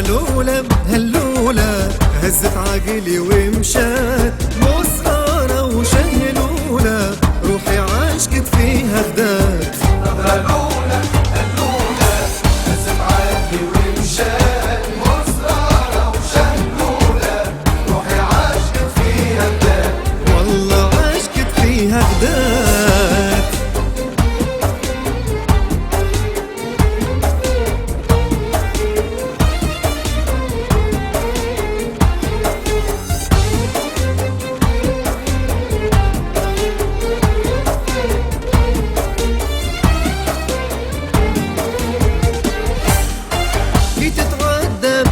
هلولة هلولة هزت عقلي ومشات مصرارة وشهلولة روحي عاشقت فيها غدات. هلولة هلولة هزت عقلي ومشات مصرارة وشهلولة روحي عاشقت فيها غدات. والله عاشقت فيها غدات.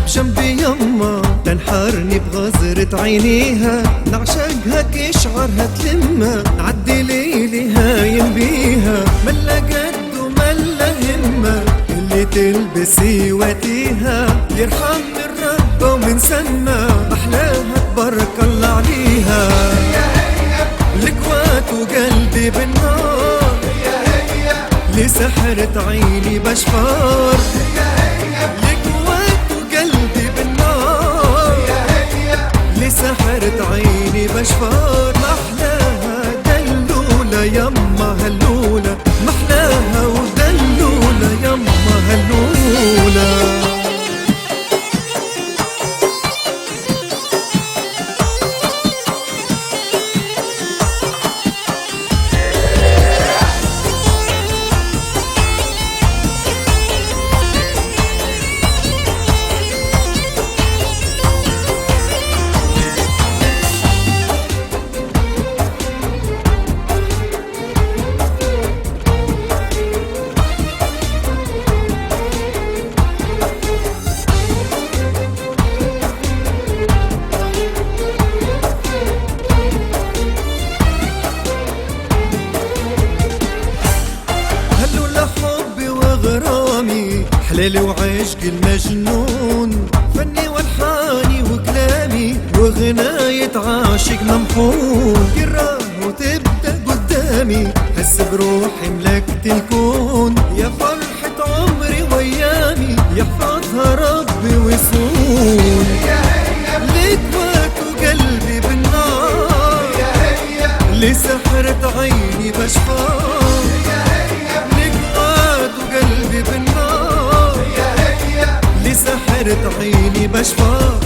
جنبي يما تنحرني بغزرة عينيها نعشقها كشعرها تلمها نعدي ليلها ينبيها ملا قد وملا همة اللي تلبسي واتيها يرحم الرب ومن سما أحلاها تبارك الله عليها. لكوات وقلبي بالنار لسحرة عيني بشفار. سحرت عيني بشفار محلاها دلولة يما هلولة محلاها ودلولة يما هلولة. حلالي وعشقي المجنون فني والحاني وكلامي وغناية عاشق ممحون كراه تبدأ قدامي حس بروحي ملكت الكون يا فرحة عمري ويامي يحفظها ربي ويصون. لكوات وقلبي بالنار لسحرة عيني بشفار. لكوات وقلبي بالنار سحرت عيني بشفار.